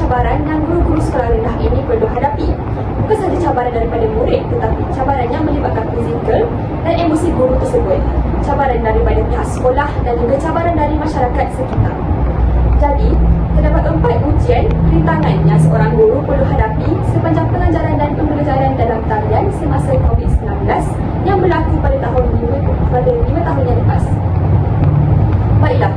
cabaran yang guru-guru sekolah rendah ini perlu hadapi. Bukan sahaja cabaran daripada murid, tetapi cabaran yang melibatkan fizikal dan emosi guru tersebut, cabaran daripada pihak sekolah dan juga cabaran dari masyarakat sekitar. Jadi, terdapat 4 ujian rintangan yang seorang guru perlu hadapi sepanjang pengajaran dan pembelajaran dalam talian semasa COVID-19 yang berlaku pada 5 tahun yang lepas. Baiklah,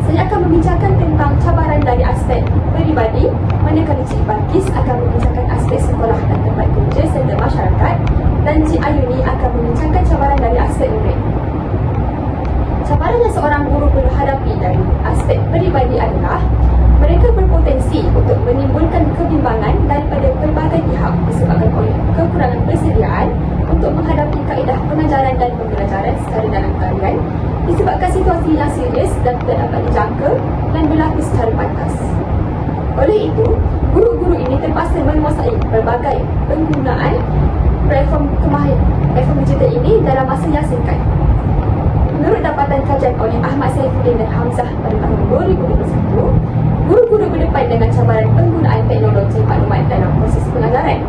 saya akan membincangkan tentang cabaran dari aspek peribadi, manakala Cik Balkis akan membincangkan aspek sekolah dan tempat kerja serta masyarakat, dan Cik Ayuni akan membincangkan cabaran dari aspek murid. Cabaran yang seorang guru perlu hadapi dari aspek peribadi adalah mereka berpotensi untuk menimbulkan kebimbangan daripada pelbagai pihak disebabkan oleh kekurangan persediaan untuk menghadapi kaedah pengajaran dan pembelajaran secara dalam talian, disebabkan situasi yang serius dan tidak dapat dijangka dan berlaku secara pantas. Oleh itu, guru-guru ini terpaksa menguasai pelbagai penggunaan platform digital ini dalam masa yang singkat. Menurut dapatan kajian oleh Ahmad Saifuddin dan Hamzah pada tahun 2021, guru-guru berdepan dengan cabaran penggunaan teknologi maklumat dalam proses pengajaran.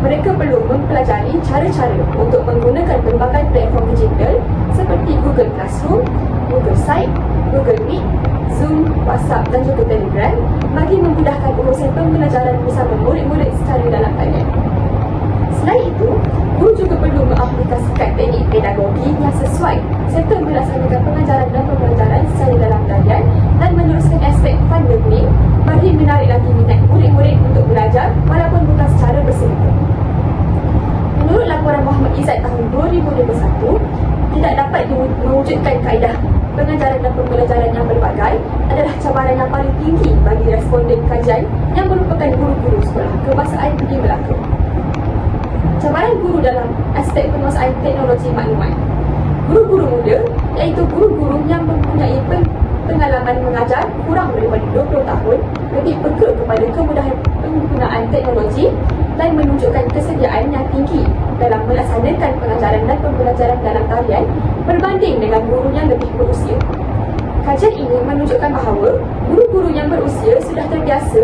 Mereka perlu mempelajari cara-cara untuk menggunakan pelbagai platform digital seperti Google Classroom, Google Site, Google Meet, Zoom, WhatsApp dan juga Telegram bagi memudahkan urusan pembelajaran bersama murid-murid secara dalam talian. Selain itu, guru juga perlu mengaplikasikan teknik pedagogi yang sesuai serta melaksanakan pengajaran dan pembelajaran secara dalam talian dan meneruskan aspek fun learning bagi menarik lagi minat murid-murid untuk belajar walaupun bukan secara bersama. Menurut laporan Muhammad Izzat tahun 2021, tidak dapat mewujudkan kaedah pengajaran dan pembelajaran yang berbagai adalah cabaran yang paling tinggi bagi responden kajian yang merupakan guru-guru sekolah kebangsaan di Melaka. Cabaran guru dalam aspek penguasaan teknologi maklumat. Guru-guru muda, iaitu guru-guru yang mempunyai pengalaman mengajar kurang daripada 20 tahun, lebih peka kepada kemudahan penggunaan teknologi dan menunjukkan kesediaan yang tinggi dalam melaksanakan pengajaran dan pembelajaran dalam talian berbanding dengan guru yang lebih berusia. Kajian ini menunjukkan bahawa guru-guru yang berusia sudah terbiasa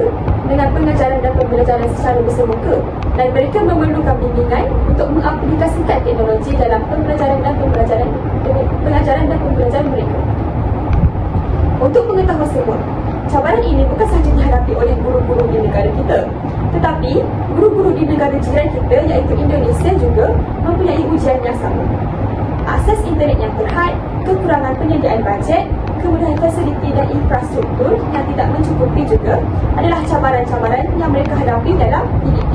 dengan pengajaran dan pembelajaran secara bersemuka dan mereka memerlukan bimbingan untuk mengaplikasikan teknologi dalam pengajaran dan pembelajaran mereka. Untuk mengetahui semua, cabaran ini bukan sahaja dihadapi oleh guru-guru di negara kita, tetapi guru-guru di negara jiran kita iaitu Indonesia juga mempunyai ujian yang sama. Akses internet yang terhad, kekurangan penyediaan bajet, kemudahan fasiliti dan infrastruktur yang tidak mencukupi juga adalah cabaran-cabaran yang mereka hadapi dalam PDP.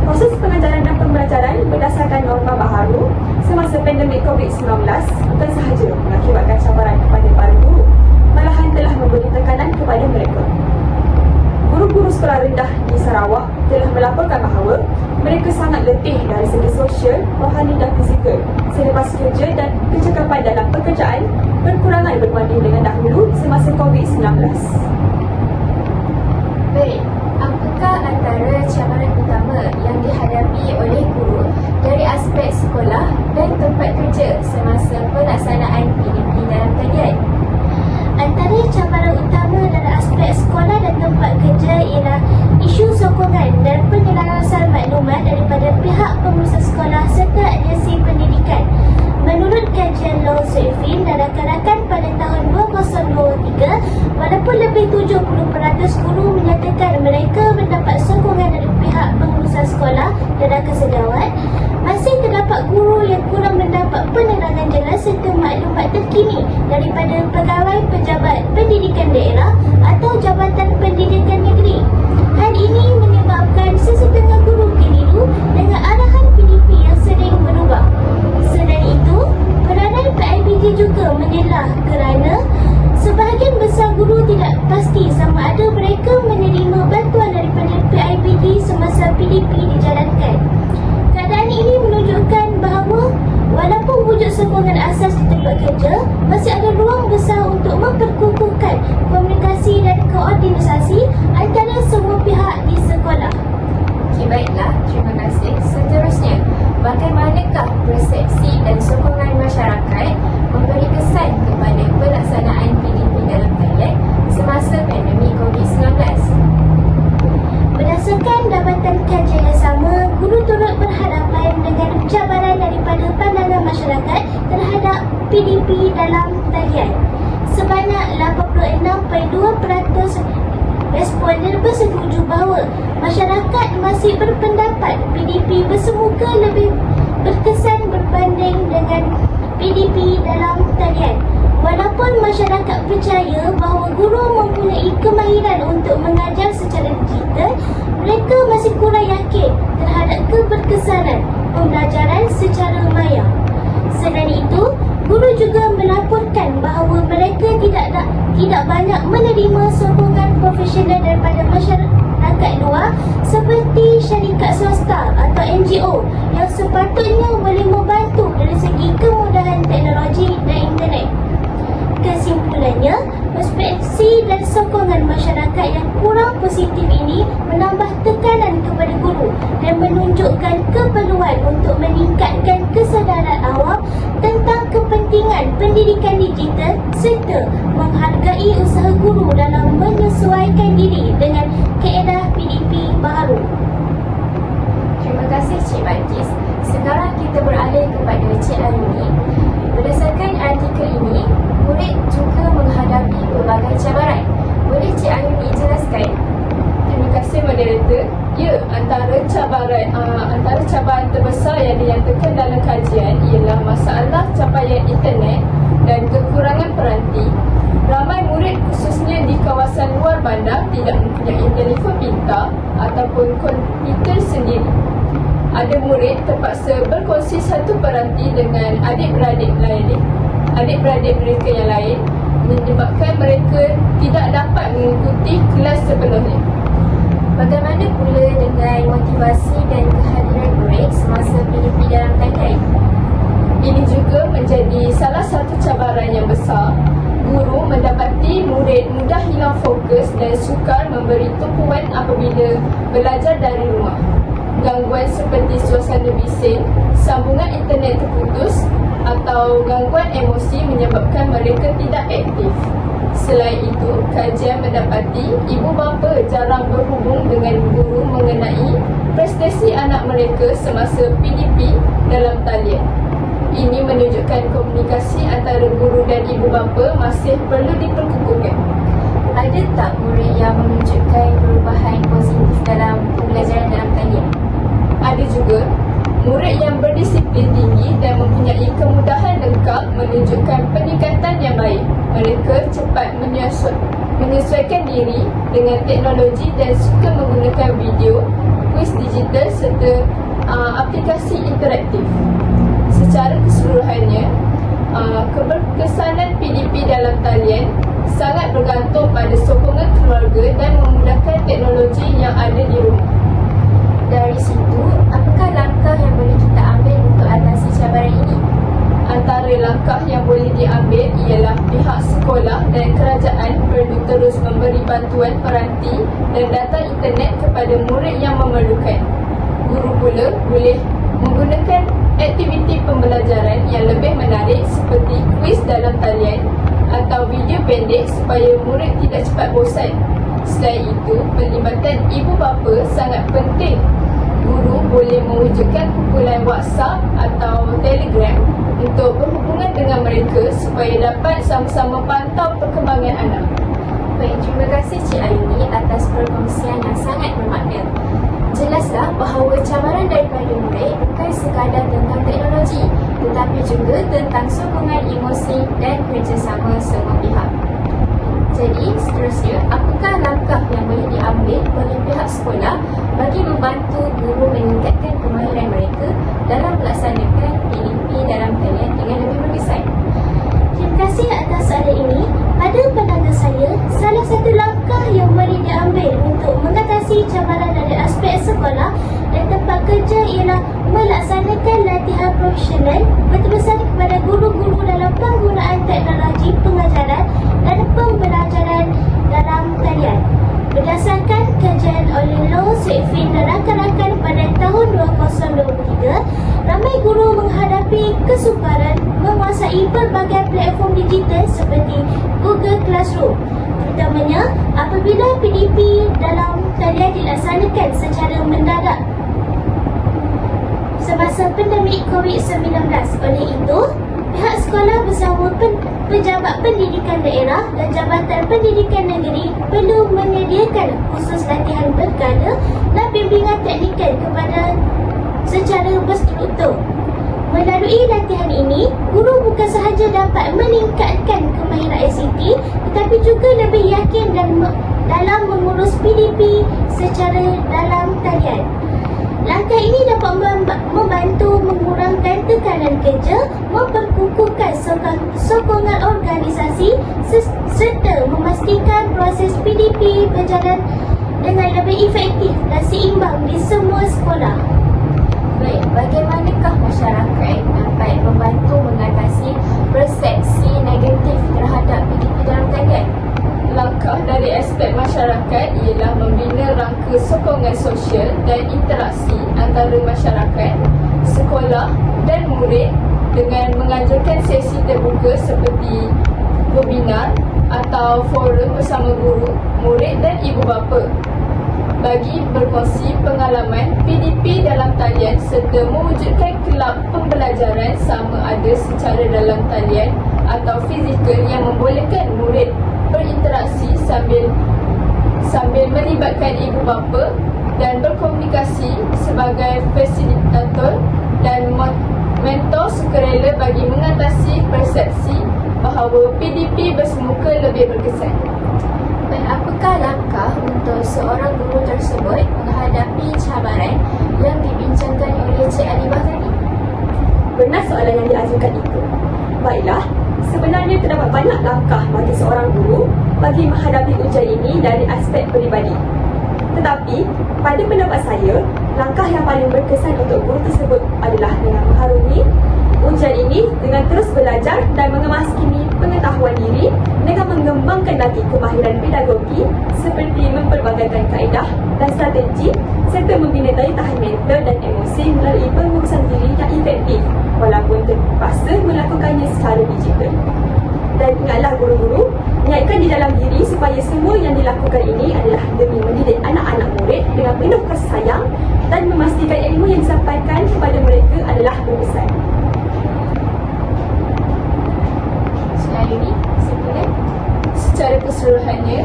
Proses pengajaran dan pembelajaran berdasarkan norma baharu semasa pandemik COVID-19 bukan sahaja mengakibatkan cabaran kepada para guru, malahan telah memberi tekanan kepada mereka. Guru-guru sekolah rendah di Sarawak telah melaporkan bahawa mereka sangat letih dari segi sosial, rohani dan fizikal selepas kerja dan kecekapan dalam pekerjaan berkurangan berbanding dengan dahulu semasa COVID-19. Baik, apakah antara cabaran utama yang dihadapi oleh guru dari aspek sekolah dan tempat kerja semasa pelaksanaan PDP dalam talian? Antara cabaran utama dalam aspek sekolah dan tempat kerja ialah isu sokongan dan penyelarasan maklumat daripada pihak pengurusan sekolah serta agensi pendidikan. Menurut kajian Law Zulfin dan rakan-rakan pada tahun 2023, walaupun lebih 70% guru menyatakan mereka mendapat sokongan dari pihak pengurusan sekolah dan rakan sejawat, masih terdapat guru yang kurang mendapat penerangan jelas serta maklumat terkini daripada pegawai pejabat pendidikan daerah atau Jabatan Pendidikan Negeri. Hal ini menyebabkan sesetengah guru keliru dengan arahan PDP yang sering berubah. Selain itu, peranan PIBG juga menyelah kerana sebahagian besar guru tidak pasti sama ada mereka menerima bantuan daripada PIBG semasa PDP dijalankan. Keadaan ini menunjukkan bahawa walaupun wujud sokongan asas di tempat kerja, masih ada ruang besar untuk memperkukuhkan komunikasi dan koordinasi antara semua pihak di sekolah. Okey, baiklah, terima kasih. Seterusnya, bagaimanakah persepsi dan sokongan masyarakat memberi kesan kepada pelaksanaan PDP dalam talian semasa pandemik COVID-19? Berdasarkan dapatan kajian yang sama, guru turut berhadapan dengan cabaran daripada pandangan masyarakat terhadap PDP dalam talian. Sebanyak 86.2% responden bersetuju bahawa masyarakat masih berpendapat PDP bersemuka lebih berkesan berbanding dengan PDP dalam talian. Walaupun masyarakat percaya bahawa guru mempunyai kemahiran untuk mengajar secara digital, mereka masih kurang yakin terhadap keberkesanan pembelajaran secara maya. Selain itu, guru juga melaporkan bahawa mereka tidak banyak menerima sokongan profesional daripada masyarakat luar seperti syarikat swasta atau NGO yang sepatutnya boleh membantu dari segi kemudahan teknologi dan internet. Kesimpulannya, perspektif dan sokongan masyarakat yang kurang positif ini menambah tekanan kepada guru dan menunjukkan keperluan untuk meningkatkan kesedaran awam tentang kepentingan pendidikan digital serta menghargai usaha guru dalam menyesuaikan diri dengan kaedah PDP baharu. Terima kasih Cik Balkis. Sekarang kita beralih kepada Cik Ayuni. Berdasarkan artikel ini, murid juga menghadapi pelbagai cabaran. Boleh Cik Ayuni jelaskan? Terima kasih moderator. Ya, antara cabaran terbesar yang dinyatakan dalam kajian ialah masalah capaian internet dan kekurangan peranti. Ramai murid khususnya di kawasan luar bandar tidak mempunyai telefon pintar ataupun komputer sendiri. Ada murid terpaksa berkongsi satu peranti dengan adik-beradik mereka yang lain, menyebabkan mereka tidak dapat mengikuti kelas sepenuhnya. Bagaimana pula dengan motivasi dan kehadiran murid semasa PDP dalam talian? Ini juga menjadi salah satu cabaran yang besar. Guru mendapati murid mudah hilang fokus dan sukar memberi tumpuan apabila belajar dari rumah. Gangguan seperti suasana bising, sambungan internet terputus atau gangguan emosi menyebabkan mereka tidak aktif. Selain itu, kajian mendapati ibu bapa jarang berhubung dengan guru mengenai prestasi anak mereka semasa PDP dalam talian. Ini menunjukkan komunikasi antara guru dan ibu bapa masih perlu diperkukuhkan. Ada tak murid yang menunjukkan perubahan positif dalam pembelajaran dalam talian? Ada juga murid yang berdisiplin tinggi dan mempunyai kemudahan lengkap menunjukkan peningkatan yang baik. Mereka cepat menyesuaikan diri dengan teknologi dan suka menggunakan video, kuis digital serta aplikasi interaktif. Secara keseluruhannya, keberkesanan PDP dalam talian sangat bergantung pada sokongan keluarga dan memudahkan teknologi yang ada di rumah. Dari situ, apakah langkah yang boleh kita ambil untuk atasi cabaran ini? Antara langkah yang boleh diambil ialah pihak sekolah dan kerajaan perlu terus memberi bantuan peranti dan data internet kepada murid yang memerlukan. Guru pula boleh menggunakan aktiviti pembelajaran yang lebih menarik seperti kuis dalam talian atau video pendek supaya murid tidak cepat bosan. Selain itu, pelibatan ibu bapa sangat penting. Guru boleh mewujudkan kumpulan WhatsApp atau Telegram untuk berhubungan dengan mereka supaya dapat sama-sama pantau perkembangan anak. Baik, terima kasih Cik Ayuni atas perkongsian yang sangat bermakna. Jelaslah bahawa cabaran daripada murid bukan sekadar tentang teknologi, tetapi juga tentang sokongan emosi dan kerjasama semua pihak. Jadi, seterusnya, apakah langkah yang boleh diambil oleh pihak sekolah bagi membantu guru meningkatkan kemahiran mereka dalam melaksanakan PDP dalam talian dengan lebih berkesan? Terima kasih atas soalan ini. Pada pandangan saya, salah satu langkah yang boleh diambil untuk mengatasi cabaran dari aspek sekolah dan tempat kerja ialah melaksanakan latihan profesional berterusan kepada guru-guru dalam penggunaan teknologi pengajaran dan pembelajaran dalam talian. Berdasarkan kajian oleh Low Sweetfin dan rakan-rakan pada tahun 2023, ramai guru menghadapi tetapi kesukaran menguasai pelbagai platform digital seperti Google Classroom. Terutamanya apabila PDP dalam talian dilaksanakan secara mendadak semasa pandemik COVID-19. Oleh itu, pihak sekolah bersama pejabat pendidikan daerah dan Jabatan Pendidikan Negeri perlu menyediakan kursus latihan berkala dan bimbingan teknikal kepada secara berstruktur. Melalui latihan ini, guru bukan sahaja dapat meningkatkan kemahiran ICT tetapi juga lebih yakin dalam mengurus PDP secara dalam talian. Langkah ini dapat membantu mengurangkan tekanan kerja, memperkukuhkan sokongan organisasi serta memastikan proses PDP berjalan dengan lebih efektif dan seimbang di semua sekolah. Baik, bagaimanakah masyarakat dapat membantu mengatasi persepsi negatif terhadap PDP dalam talian? Langkah dari aspek masyarakat ialah membina rangka sokongan sosial dan interaksi antara masyarakat, sekolah dan murid dengan mengajarkan sesi terbuka seperti webinar atau forum bersama guru, murid dan ibu bapa bagi berkongsi pengalaman PDP dalam talian serta mewujudkan kelab pembelajaran sama ada secara dalam talian atau fizikal yang membolehkan murid berinteraksi sambil melibatkan ibu bapa dan berkomunikasi sebagai fasilitator dan mentor sukarela bagi mengatasi persepsi bahawa PDP bersemuka lebih berkesan. Dan apakah langkah untuk seorang guru tersebut menghadapi cabaran yang dibincangkan oleh Cik Alibah tadi? Benar soalan yang diajukan itu. Baiklah, sebenarnya terdapat banyak langkah bagi seorang guru bagi menghadapi ujian ini dari aspek peribadi. Tetapi, pada pendapat saya, langkah yang paling berkesan untuk guru tersebut adalah dengan mengharungi ujian ini dengan terus belajar dan mengemasi pengetahuan diri dengan mengembangkan lagi kemahiran pedagogi seperti mempelbagaikan kaedah dan strategi serta membina daya tahan mental dan emosi melalui pengurusan diri yang efektif walaupun terpaksa melakukannya secara digital. Dan ingatlah guru-guru, niatkan di dalam diri supaya semua yang dilakukan ini adalah demi mendidik anak-anak murid dengan penuh kasih sayang dan memastikan ilmu yang disampaikan kepada mereka adalah berkesan. Ayuni, silakan. Secara keseluruhannya,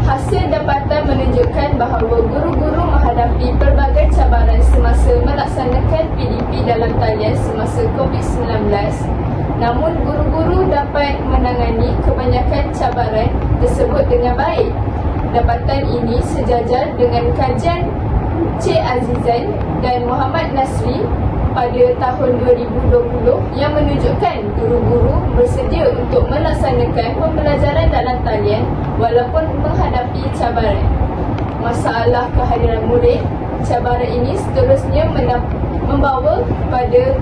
hasil dapatan menunjukkan bahawa guru-guru menghadapi pelbagai cabaran semasa melaksanakan PDP dalam talian semasa COVID-19. Namun, guru-guru dapat menangani kebanyakan cabaran tersebut dengan baik. Dapatan ini sejajar dengan kajian Cik Azizan dan Muhammad Nasri pada tahun 2020 yang menunjukkan guru-guru bersedia untuk melaksanakan pembelajaran dalam talian walaupun menghadapi cabaran. Masalah kehadiran murid, cabaran ini seterusnya membawa kepada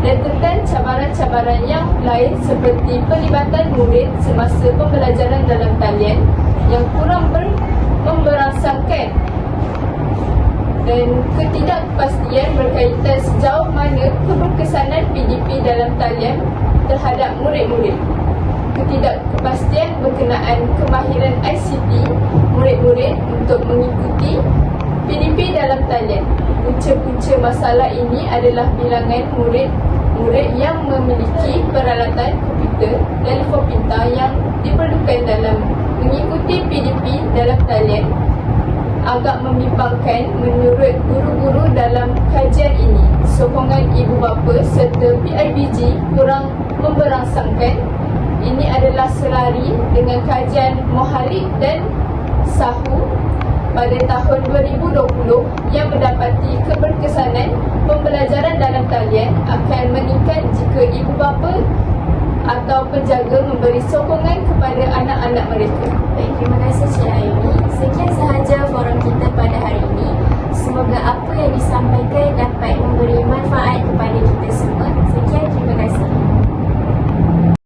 rentetan cabaran-cabaran yang lain seperti pelibatan murid semasa pembelajaran dalam talian yang kurang memberangsangkan dan ketidakpastian berkaitan sejauh mana keberkesanan PDP dalam talian terhadap murid-murid. Ketidakpastian berkenaan kemahiran ICT murid-murid untuk mengikuti PDP dalam talian. Punca-punca masalah ini adalah bilangan murid-murid yang memiliki peralatan komputer, telefon pintar yang diperlukan dalam mengikuti PDP dalam talian agak membimbangkan menurut guru-guru dalam kajian ini. Sokongan ibu bapa serta PIBG kurang memberangsangkan. Ini adalah selari dengan kajian Mohalik dan Sahu pada tahun 2020 yang mendapati keberkesanan pembelajaran dalam talian akan meningkat jika ibu bapa atau penjaga memberi sokongan kepada anak-anak mereka. Baik, terima kasih Cik Ayuni. Sekian sahaja forum kita pada hari ini. Semoga apa yang disampaikan dapat memberi manfaat kepada kita semua.